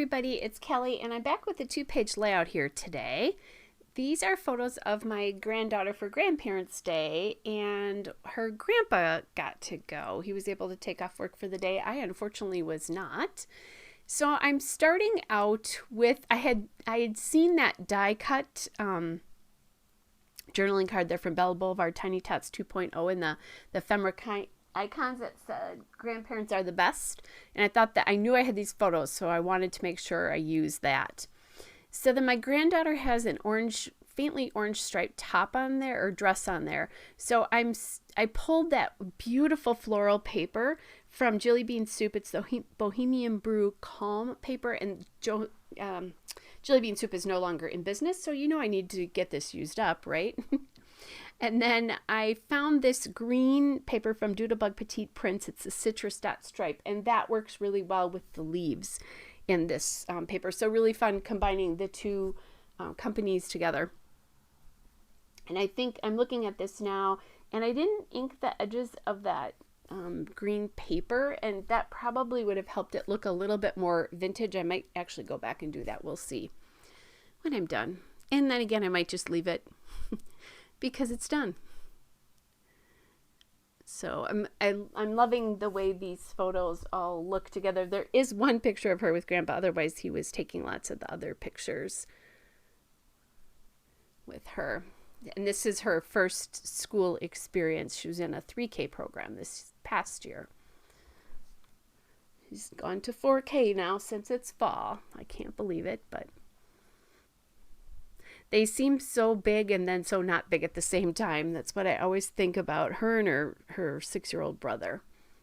everybody, it's Kelly and I'm back with a 2-page layout here today. These are photos of my granddaughter for Grandparents' Day, and her grandpa got to go. He was able to take off work for the day. I unfortunately was not. So I'm starting out with, I had seen that die cut journaling card there from Bella Boulevard Tiny Tots 2.0 in the ephemera icons that said grandparents are the best, and I thought that I knew I had these photos, so I wanted to make sure I used that. So then my granddaughter has an orange, faintly orange striped top on there, or dress on there. So I pulled that beautiful floral paper from Jelly Bean Soup. It's the Bohemian Brew Calm paper, and Jelly Bean Soup is no longer in business, so you know I need to get this used up, right? And then I found this green paper from Doodlebug Petite Prints. It's a citrus dot stripe, and that works really well with the leaves in this paper. So really fun combining the two companies together. And I think I'm looking at this now, and I didn't ink the edges of that green paper, and that probably would have helped it look a little bit more vintage. I might actually go back and do that. We'll see when I'm done. And then again, I might just leave it because it's done. So I'm loving the way these photos all look together. There is one picture of her with Grandpa. Otherwise, he was taking lots of the other pictures with her. And this is her first school experience. She was in a 3K program this past year. She's gone to 4K now since it's fall. I can't believe it, but they seem so big and then so not big at the same time. That's what I always think about her and her 6-year-old brother.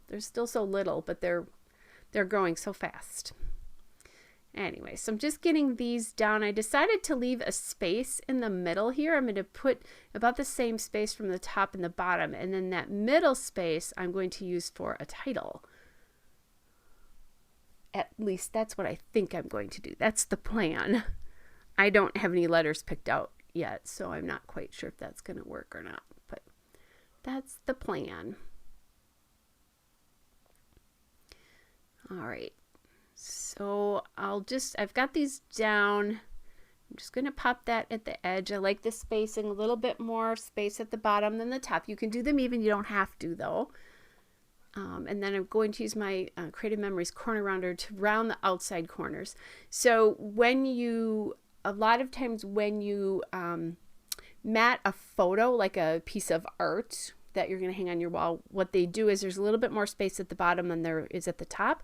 They're still so little, but they're growing so fast. Anyway, so I'm just getting these down. I decided to leave a space in the middle here. I'm going to put about the same space from the top and the bottom, and then that middle space I'm going to use for a title. At least that's what I think I'm going to do. That's the plan. I don't have any letters picked out yet, so I'm not quite sure if that's going to work or not, but that's the plan. All right, so I've got these down. I'm just going to pop that at the edge. I like the spacing, a little bit more space at the bottom than the top. You can do them even, you don't have to though. And then I'm going to use my Creative Memories corner rounder to round the outside corners. So a lot of times when you mat a photo, like a piece of art that you're going to hang on your wall, what they do is there's a little bit more space at the bottom than there is at the top.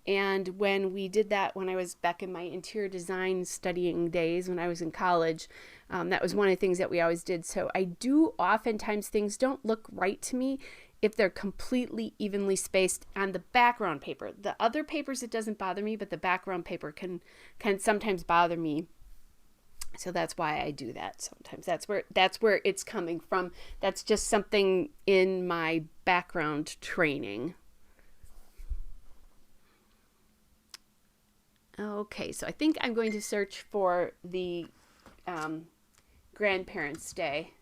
And when we did that, when I was back in my interior design studying days when I was in college, that was one of the things that we always did. So I do oftentimes, things don't look right to me if they're completely evenly spaced on the background paper. The other papers, it doesn't bother me, but the background paper can sometimes bother me. So that's why I do that sometimes. That's where it's coming from. That's just something in my background training. Okay, so I think I'm going to search for the Grandparents' Day.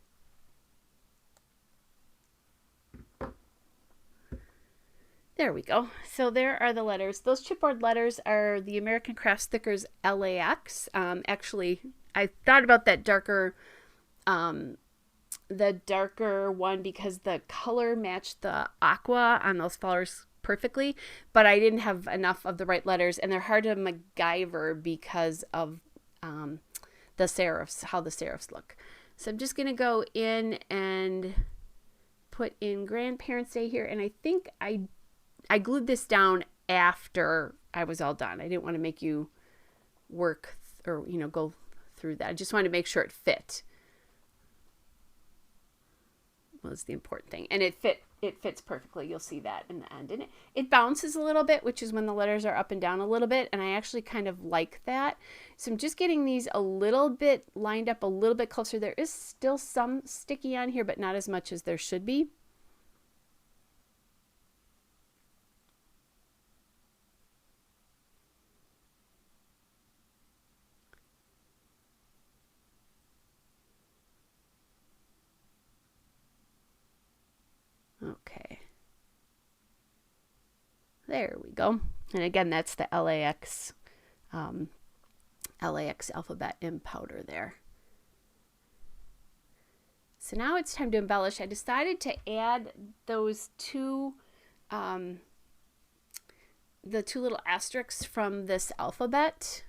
There we go. So there are the letters. Those chipboard letters are the American Craft Stickers LAX. Actually, I thought about that darker one because the color matched the aqua on those flowers perfectly, but I didn't have enough of the right letters, and they're hard to MacGyver because of the serifs, how the serifs look. So I'm just going to go in and put in Grandparents' Day here, and I think I glued this down after I was all done. I didn't want to make you work or go through that. I just wanted to make sure it fit. Was the important thing, and it fits perfectly. You'll see that in the end, and it bounces a little bit, which is when the letters are up and down a little bit, and I actually kind of like that. So I'm just getting these a little bit lined up a little bit closer. There is still some sticky on here, but not as much as there should be. Okay. There we go. And again, that's the LAX LAX alphabet in powder there. So now it's time to embellish. I decided to add those two, the two little asterisks from this alphabet,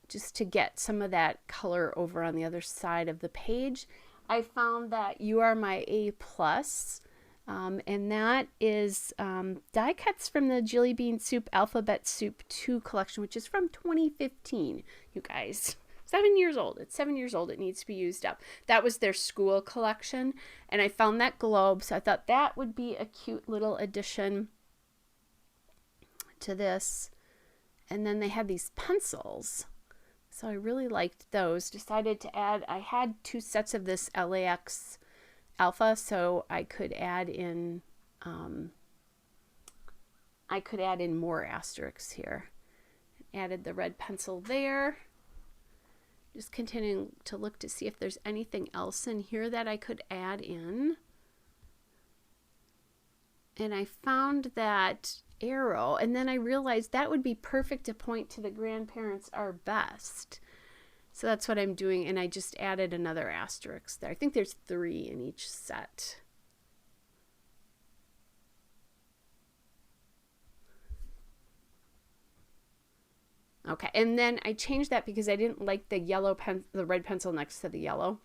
just to get some of that color over on the other side of the page. I found that You Are My A+, and that is die cuts from the Jelly Bean Soup Alphabet Soup 2 collection, which is from 2015, you guys. 7 years old. It's 7 years old. It needs to be used up. That was their school collection, and I found that globe, so I thought that would be a cute little addition to this. And then they had these pencils, so I really liked those. Decided to add, I had 2 sets of this LAX alpha, so I could add in more asterisks here. Added the red pencil there. Just continuing to look to see if there's anything else in here that I could add in. And I found that arrow, and then I realized that would be perfect to point to the grandparents are best. So that's what I'm doing, and I just added another asterisk there. I think there's 3 in each set. Okay, and then I changed that because I didn't like the the red pencil next to the yellow.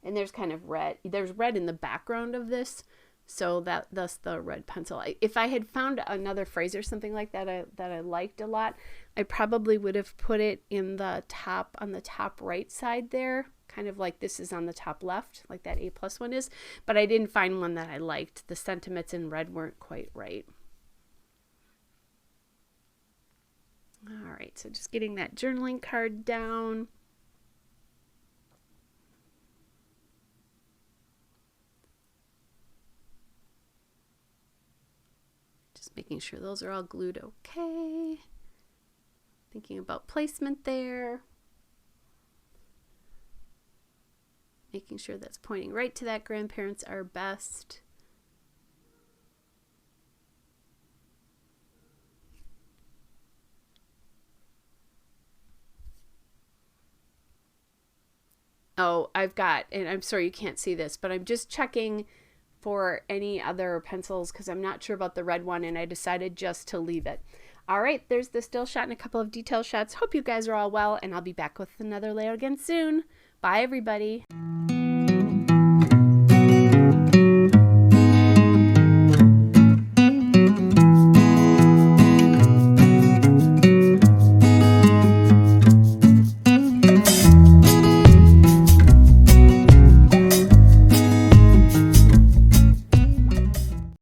And there's kind of red. There's red in the background of this, so thus the red pencil. If I had found another phrase or something like that that I liked a lot, I probably would have put it in the top, on the top right side there, kind of like this is on the top left, like that A+ one is. But I didn't find one that I liked. The sentiments in red weren't quite right. All right, so just getting that journaling card down. Just making sure those are all glued okay. Thinking about placement there. Making sure that's pointing right to that grandparents are best. Oh, I've got, and I'm sorry you can't see this, but I'm just checking for any other pencils because I'm not sure about the red one, and I decided just to leave it. All right, there's the still shot and a couple of detail shots. Hope you guys are all well, and I'll be back with another layout again soon. Bye, everybody.